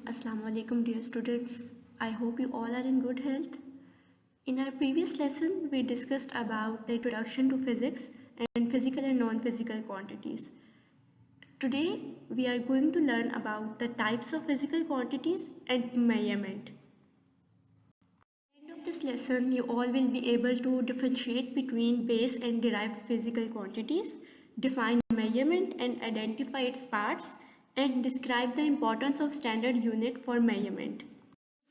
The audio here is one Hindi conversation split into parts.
Assalamu alaikum dear students. I hope you all are in good health. In our previous lesson, we discussed about the introduction to physics and physical and non-physical quantities. Today, we are going to learn about the types of physical quantities and measurement. At the end of this lesson, you all will be able to differentiate between base and derived physical quantities, define measurement and identify its parts, and describe the importance of standard unit for measurement.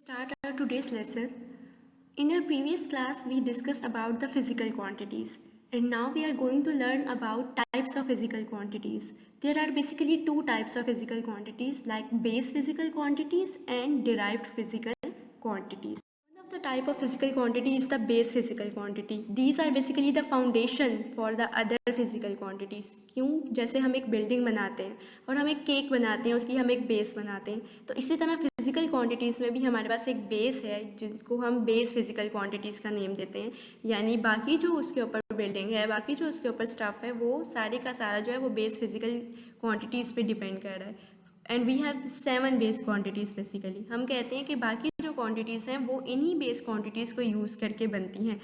Start our today's lesson. In our previous class, we discussed about the physical quantities, and now we are going to learn about types of physical quantities. There are basically two types of physical quantities, like base physical quantities and derived physical quantities. One of the type of physical quantity is the base physical quantity. These are basically the foundation for the other physical quantities. क्यों? जैसे हम एक बिल्डिंग बनाते हैं और हम एक केक बनाते हैं, उसकी हम एक बेस बनाते हैं, तो इसी तरह फिजिकल क्वांटिटीज़ में भी हमारे पास एक बेस है जिसको हम बेस फिजिकल क्वांटिटीज़ का नेम देते हैं। यानी बाकी जो उसके ऊपर बिल्डिंग है, बाकी जो उसके ऊपर स्टफ है, वो सारे का सारा जो है वो बेस फिजिकल क्वांटिटीज़ पे डिपेंड कर रहा है। And we have 7 base quantities basically. हम कहते हैं कि बाकी जो क्वांटिटीज़ हैं वो इन्हीं बेस क्वांटिटीज़ को यूज़ करके बनती हैं।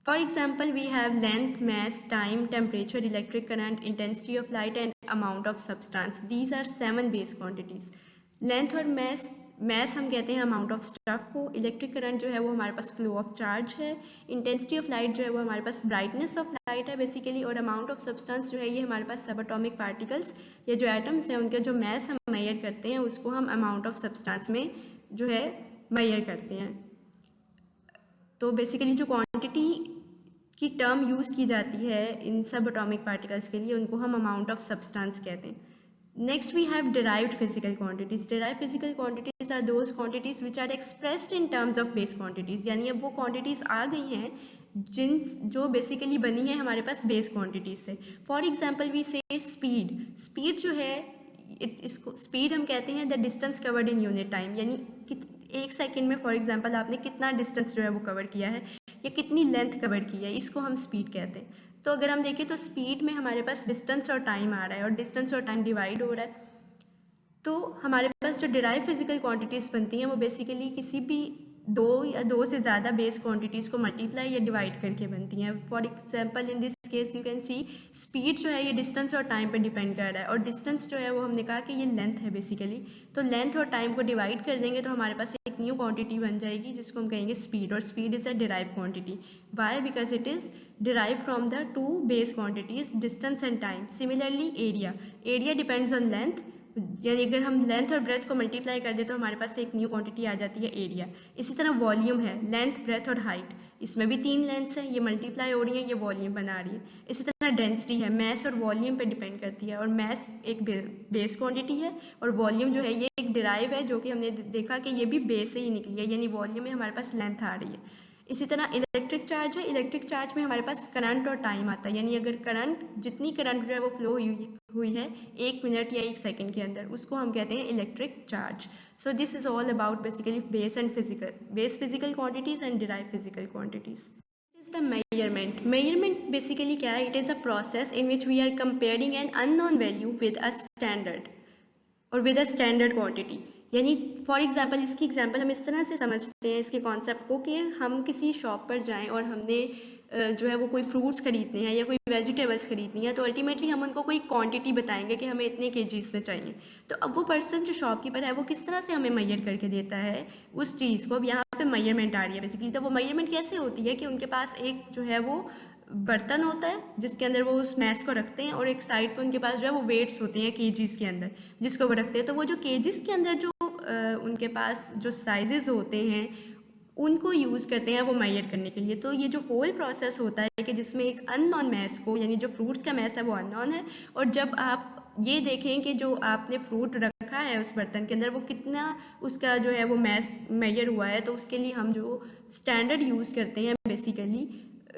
For example we have length, mass, time, temperature, electric current, intensity of light and amount of substance. These are 7 base quantities. Length और मैस हम कहते हैं अमाउंट ऑफ स्टफ को, इलेक्ट्रिक करंट जो है वो हमारे पास फ्लो ऑफ चार्ज है, इंटेंसिटी ऑफ लाइट जो है वो हमारे पास ब्राइटनेस ऑफ लाइट है बेसिकली, और अमाउंट ऑफ सब्सटेंस जो है ये हमारे पास सब एटॉमिक पार्टिकल्स या जो एटम्स हैं उनका जो मैस हम मेजर करते हैं उसको हम अमाउंट ऑफ सब्सटेंस में जो है मेजर करते हैं। तो बेसिकली जो क्वांटिटी की टर्म यूज़ की जाती है इन सब एटॉमिक पार्टिकल्स के लिए उनको हम अमाउंट ऑफ सब्सटेंस कहते हैं। Next we have derived physical quantities. Derived physical quantities are those quantities which are expressed in terms of base quantities. यानी अब वो quantities आ गई हैं जो बेसिकली बनी है हमारे पास बेस क्वांटिटीज से। फॉर एग्जाम्पल वी से स्पीड जो है इसको स्पीड हम कहते हैं the distance covered in unit time, यानी एक सेकेंड में फॉर एग्जाम्पल आपने कितना डिस्टेंस जो है वो कवर किया है या कितनी लेंथ कवर की है, इसको हम स्पीड कहते हैं। तो अगर हम देखें तो स्पीड में हमारे पास डिस्टेंस और टाइम आ रहा है और डिस्टेंस और टाइम डिवाइड हो रहा है, तो हमारे पास जो डिराइव फिजिकल क्वांटिटीज़ बनती हैं वो बेसिकली किसी भी दो या दो से ज़्यादा बेस क्वांटिटीज़ को मल्टीप्लाई या डिवाइड करके बनती हैं। For example in this case you can see speed जो है ये डिस्टेंस और टाइम पे डिपेंड कर रहा है, और डिस्टेंस जो है वो हमने कहा कि ये लेंथ है बेसिकली। तो लेंथ और टाइम को डिवाइड कर देंगे तो हमारे पास एक न्यू क्वांटिटी बन जाएगी जिसको हम कहेंगे स्पीड, और speed is a derive quantity. Why? Because it is derive from the two base quantities distance and time. Similarly area depends on length, यानी अगर हम लेंथ और ब्रेथ को मल्टीप्लाई कर दें तो हमारे पास एक न्यू क्वांटिटी आ जाती है एरिया। इसी तरह वॉल्यूम है, लेंथ, ब्रेथ और हाइट, इसमें भी 3 लेंथ्स हैं, ये मल्टीप्लाई हो रही है, ये वॉल्यूम बना रही है। इसी तरह डेंसिटी है, मैस और वॉल्यूम पे डिपेंड करती है, और मैस एक बेस क्वांटिटी है और वॉल्यूम जो है ये एक डिराइव है जो कि हमने देखा कि ये भी बेस से ही निकली है, यानी वॉल्यूम में हमारे पास लेंथ आ रही है। इसी तरह इलेक्ट्रिक चार्ज है, इलेक्ट्रिक चार्ज में हमारे पास करंट और टाइम आता है, यानी अगर जितनी करंट जो है वो फ्लो हुई है 1 मिनट या 1 सेकंड के अंदर, उसको हम कहते हैं electric charge. So this is all about basically base physical quantities and derive physical quantities. Is the measurement basically क्या है? It is a process in which we are comparing an unknown value with a standard और विद अ स्टैंडर्ड क्वांटिटी। यानी फॉर एग्जांपल इसकी एग्जांपल हम इस तरह से समझते हैं इसके कॉन्सेप्ट को कि हम किसी शॉप पर जाएं और हमने जो है वो कोई फ्रूट्स खरीदने हैं या कोई वेजिटेबल्स खरीदनी है, तो अल्टीमेटली हम उनको कोई क्वांटिटी बताएंगे कि हमें इतने केजीज़ में चाहिए। तो अब वो पर्सन जो शॉपकीपर है वो किस तरह से हमें मेजर करके देता है उस चीज़ को। अब यहाँ पे मेजरमेंट आ रही है बेसिकली। तो वो मेजरमेंट कैसे होती है कि उनके पास एक जो है वो बर्तन होता है जिसके अंदर वो उस मैस को रखते हैं, और एक साइड पे उनके पास जो है वो वेट्स होते हैं केजीज़ के अंदर जिसको वो रखते हैं। तो वो जो केजीज़ के अंदर जो उनके पास जो साइजेस होते हैं उनको यूज़ करते हैं वो मेजर करने के लिए। तो ये जो होल प्रोसेस होता है कि जिसमें एक अननोन मैस को, यानी जो फ्रूट्स का मैस है वो अननोन है, और जब आप ये देखें कि जो आपने फ्रूट रखा है उस बर्तन के अंदर वो कितना उसका जो है वो मैस मेजर हुआ है, तो उसके लिए हम जो स्टैंडर्ड यूज़ करते हैं बेसिकली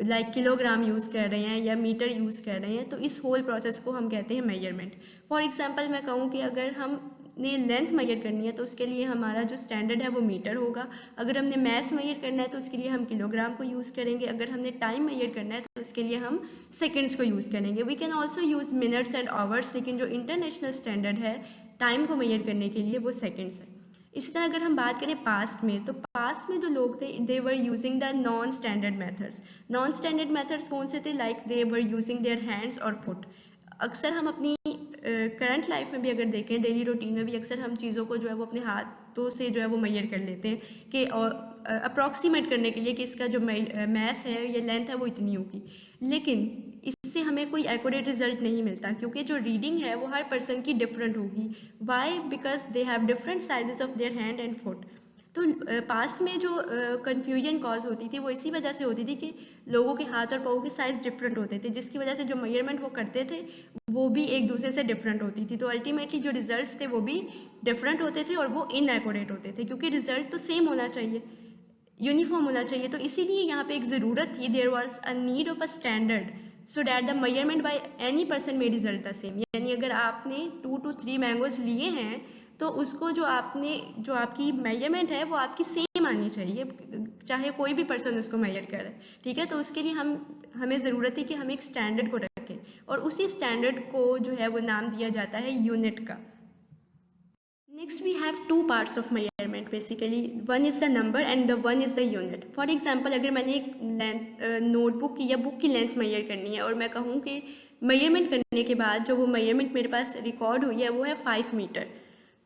लाइक किलोग्राम यूज़ कर रहे हैं या मीटर यूज़ कर रहे हैं, तो इस होल प्रोसेस को हम कहते हैं मेजरमेंट। फॉर एग्जांपल मैं कहूँ कि अगर हमने लेंथ मेजर करनी है तो उसके लिए हमारा जो स्टैंडर्ड है वो मीटर होगा। अगर हमने मैस मेजर करना है तो उसके लिए हम किलोग्राम को यूज़ करेंगे। अगर हमने टाइम मेजर करना है तो उसके लिए हम सेकेंड्स को यूज़ करेंगे। We can also use minutes and hours, लेकिन जो इंटरनेशनल स्टैंडर्ड है टाइम को मेजर करने के लिए वो सेकेंड्स है। इसी तरह अगर हम बात करें पास्ट में, तो पास्ट में जो लोग थे they were using the non standard methods. Non standard methods कौन से थे? Like they were using their hands और फुट। अक्सर हम अपनी करंट लाइफ में भी अगर देखें, डेली रूटीन में भी अक्सर हम चीज़ों को जो है वो अपने हाथों से जो है वो मेजर कर लेते हैं कि अप्रॉक्सीमेट करने के लिए कि इसका जो मैस है या लेंथ है वो इतनी होगी, लेकिन इससे हमें कोई एक्यूरेट रिजल्ट नहीं मिलता क्योंकि जो रीडिंग है वो हर पर्सन की डिफरेंट होगी। Why? Because they have different sizes of their hand and foot. तो पास्ट में जो कन्फ्यूजन कॉज होती थी वो इसी वजह से होती थी कि लोगों के हाथ और पाँव के साइज़ डिफरेंट होते थे, जिसकी वजह से जो मेजरमेंट वो करते थे वो भी एक दूसरे से डिफरेंट होती थी। तो अल्टीमेटली जो रिजल्ट्स थे वो भी डिफरेंट होते थे और वो इनएक्यूरेट होते थे, क्योंकि रिजल्ट तो सेम होना चाहिए, यूनिफॉर्म होना चाहिए। तो इसीलिए यहाँ पे एक ज़रूरत थी, there was a need of a standard so that the measurement by any person may result the same. यानी अगर आपने 2 to 3 मैंगोज लिए हैं तो उसको जो आपकी मेजरमेंट है वो आपकी सेम आनी चाहिए, चाहे कोई भी पर्सन उसको मेजर करे, ठीक है। तो उसके लिए हमें ज़रूरत है कि हम एक स्टैंडर्ड को रखें, और उसी स्टैंडर्ड को जो है वो नाम दिया जाता है यूनिट का। Next we have two parts of measurement basically. One is the number and the one is the unit. For example, अगर मैंने एक नोटबुक की या बुक की लेंथ मेजर करनी है और मैं कहूँ कि मेजरमेंट करने के बाद जो वो मेजरमेंट मेरे पास रिकॉर्ड हुई है वो है 5 मीटर,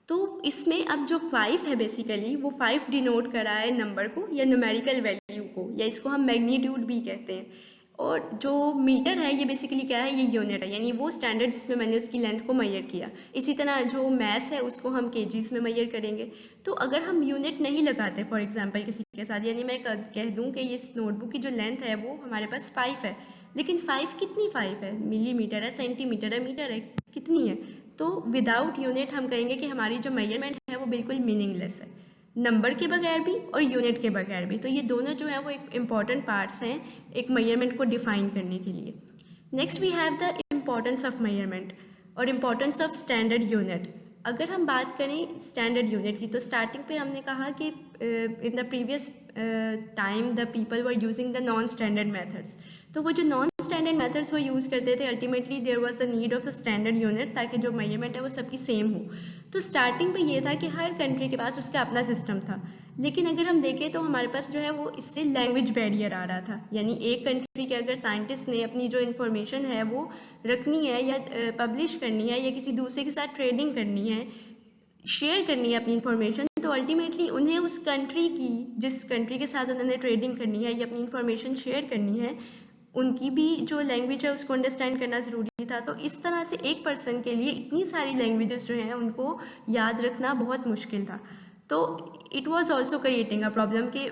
तो इसमें अब जो 5 है बेसिकली वो 5 डिनोट करा है नंबर को या न्यूमेरिकल वैल्यू को, या इसको हम मैग्नीट्यूड भी कहते हैं। और जो मीटर है ये बेसिकली क्या है? ये यूनिट है, यानी वो स्टैंडर्ड जिसमें मैंने उसकी लेंथ को मेजर किया। इसी तरह जो मैस है उसको हम केजीज में मेजर करेंगे। तो अगर हम यूनिट नहीं लगाते फॉर एग्जांपल किसी के साथ, यानी मैं कह दूं कि ये नोटबुक की जो लेंथ है वो हमारे पास 5 है, लेकिन 5 कितनी 5 है? मिलीमीटर है, सेंटीमीटर है, मीटर है, कितनी है? तो विदाउट यूनिट हम कहेंगे कि हमारी जो मेजरमेंट है वो बिल्कुल मीनिंगलेस है, नंबर के बगैर भी और यूनिट के बगैर भी। तो ये दोनों जो है वो एक इम्पॉर्टेंट पार्ट्स हैं एक मेजरमेंट को डिफाइन करने के लिए। Next we have the importance of measurement और इम्पॉर्टेंस ऑफ स्टैंडर्ड यूनिट। अगर हम बात करें स्टैंडर्ड यूनिट की, तो स्टार्टिंग पे हमने कहा कि in the previous time the people were using the non standard methods. तो वो जो नॉन स्टैंडर्ड मेथड्स वो यूज़ करते थे, ultimately there was a need of a standard unit ताकि जो मेजरमेंट है वो सबकी सेम हो। तो स्टार्टिंग पे ये था कि हर कंट्री के पास उसका अपना सिस्टम था, लेकिन अगर हम देखें तो हमारे पास जो है वो इससे लैंग्वेज बैरियर आ रहा था। यानी एक कंट्री के अगर साइंटिस्ट ने अपनी जो इन्फॉर्मेशन है वो रखनी है या पब्लिश करनी है या किसी दूसरे के साथ ट्रेडिंग करनी है, शेयर करनी है अपनी इन्फॉर्मेशन, तो अल्टीमेटली उन्हें उस कंट्री की, जिस कंट्री के साथ उन्होंने ट्रेडिंग करनी है या अपनी इन्फॉर्मेशन शेयर करनी है, उनकी भी जो लैंग्वेज है उसको अंडरस्टैंड करना ज़रूरी था। तो इस तरह से एक पर्सन के लिए इतनी सारी लैंग्वेजेस जो हैं उनको याद रखना बहुत मुश्किल था। तो it was also creating a problem कि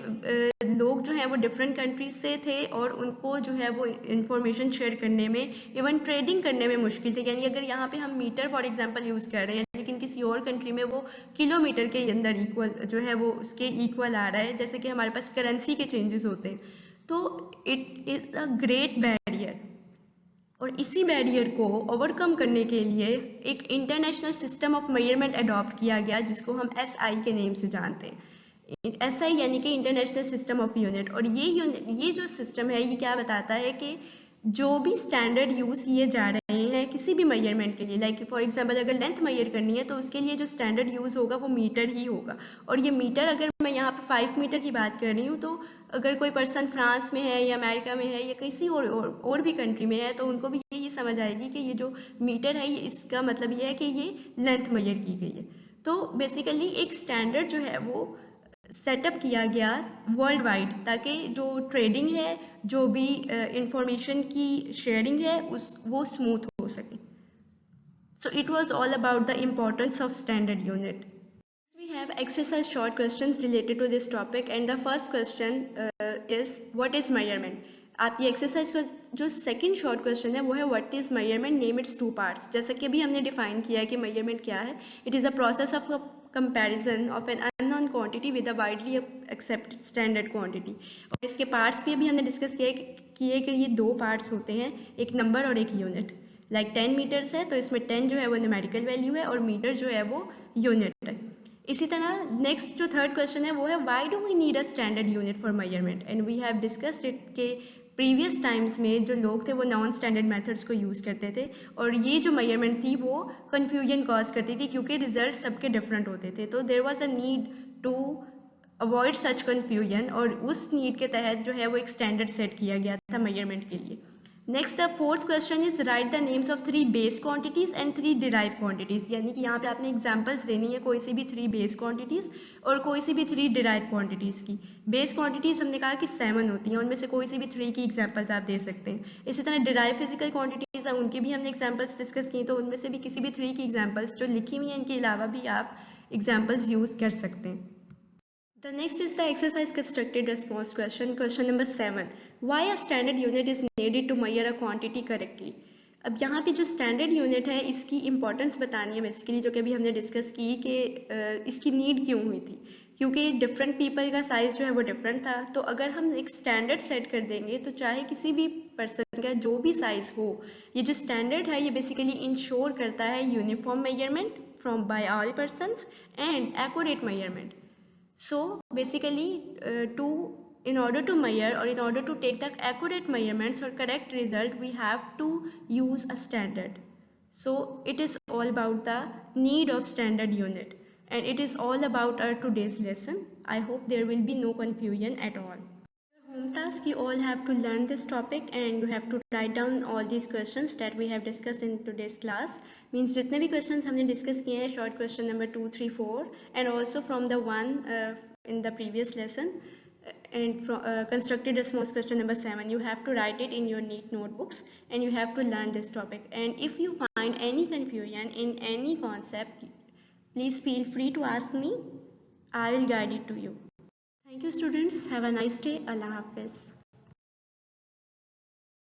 लोग जो हैं वो डिफरेंट कंट्रीज से थे और उनको जो है वो इन्फॉर्मेशन शेयर करने में, इवन ट्रेडिंग करने में मुश्किल थी। यानी अगर यहाँ पे हम मीटर फॉर एग्जांपल यूज़ कर रहे हैं, लेकिन किसी और कंट्री में वो किलोमीटर के अंदर इक्वल जो है वो उसके इक्वल आ रहा है, जैसे कि हमारे पास करेंसी के चेंजेस होते हैं, तो it is a great barrier. और इसी बैरियर को ओवरकम करने के लिए एक international system of measurement adopt किया गया, जिसको हम SI के नेम से जानते हैं। SI यानी कि इंटरनेशनल सिस्टम ऑफ यूनिट। और ये जो सिस्टम है ये क्या बताता है कि जो भी स्टैंडर्ड यूज़ किए जा रहे हैं किसी भी मेजरमेंट के लिए, लाइक फॉर एग्जांपल अगर लेंथ मेजर करनी है तो उसके लिए जो स्टैंडर्ड यूज़ होगा वो मीटर ही होगा। और ये मीटर, अगर मैं यहाँ पे 5 मीटर की बात कर रही हूँ, तो अगर कोई पर्सन फ्रांस में है या अमेरिका में है या किसी और भी कंट्री में है तो उनको भी यही समझ आएगी कि ये जो मीटर है ये इसका मतलब ये है कि ये लेंथ मेजर की गई है। तो बेसिकली एक स्टैंडर्ड जो है वो सेटअप किया गया वर्ल्ड वाइड, ताकि जो ट्रेडिंग है, जो भी इंफॉर्मेशन की शेयरिंग है वो स्मूथ हो सके। So it was all about the importance of standard unit. We have exercise short questions related to this topic and the first question is what is measurement? आप ये एक्सरसाइज का जो सेकंड शॉर्ट क्वेश्चन है वो है what is measurement, name it's 2 parts. जैसा कि अभी हमने डिफाइन किया है कि मेजरमेंट क्या है, it is a process of comparison of an unknown quantity with a widely accepted standard quantity. और इसके पार्ट्स भी अभी हमने डिस्कस किए कि ये 2 पार्ट्स होते हैं, एक नंबर और एक यूनिट। लाइक 10 मीटर्स है तो इसमें 10 जो है वो न्यूमेरिकल वैल्यू है और मीटर जो है वो यूनिट है। इसी तरह नेक्स्ट जो थर्ड क्वेश्चन है वो है why do we need a standard unit for measurement, and we have discussed it कि प्रीवियस टाइम्स में जो लोग थे वो नॉन स्टैंडर्ड मेथड्स को यूज़ करते थे और ये जो मेजरमेंट थी वो कन्फ्यूजन कॉज करती थी क्योंकि रिजल्ट सबके डिफरेंट होते थे। तो there was a need to avoid such confusion और उस नीड के तहत जो है वो एक स्टैंडर्ड सेट किया गया था मेजरमेंट के लिए। Next the fourth question is right the names of 3 base quantities and 3 derive quantities, यानी कि यहाँ पे आपने एग्जांपल्स देनी है कोई सी भी 3 बेस क्वांटिटीज़ और कोई सी भी 3 डिराइव क्वांटिटीज़ की। बेस क्वांटिटीज़ हमने कहा कि 7 होती हैं, उनमें से कोई सी भी 3 की एग्जांपल्स आप दे सकते हैं। इसी तरह डिराइव फिजिकल क्वांटिटीज़ हैं, उनकी भी हमने एग्जांपल्स डिस्कस की, तो उनमें से भी किसी भी 3 की एग्जांपल्स जो लिखी हुई हैं इनके अलावा भी आप एग्जांपल्स यूज़ कर सकते हैं। The next is the exercise constructed response question, question number 7. Why a standard unit is needed to measure a quantity correctly? अब यहाँ पे जो स्टैंडर्ड यूनिट है इसकी इंपॉर्टेंस बतानी है बेसिकली, जो कि अभी हमने डिस्कस की कि इसकी नीड क्यों हुई थी, क्योंकि डिफरेंट पीपल का साइज़ जो है वो डिफरेंट था। तो अगर हम एक स्टैंडर्ड सेट कर देंगे तो चाहे किसी भी पर्सन का जो भी साइज़ हो, ये जो स्टैंडर्ड है ये बेसिकली इंश्योर करता है uniform measurement from by all persons and accurate measurement. So basically, in order to measure or in order to take the accurate measurements or correct result, we have to use a standard. So it is all about the need of standard unit, and it is all about our today's lesson. I hope there will be no confusion at all. Home task, you all have to learn this topic and you have to write down all these questions that we have discussed in today's class. Means जितने भी questions हमने discuss किए हैं, short question number 2, 3, 4 and also from the one in the previous lesson and from constructed response question number 7, you have to write it in your neat notebooks and you have to learn this topic. And if you find any confusion in any concept, please feel free to ask me. I will guide it to you. Thank you students. Have a nice day. Allah Hafiz.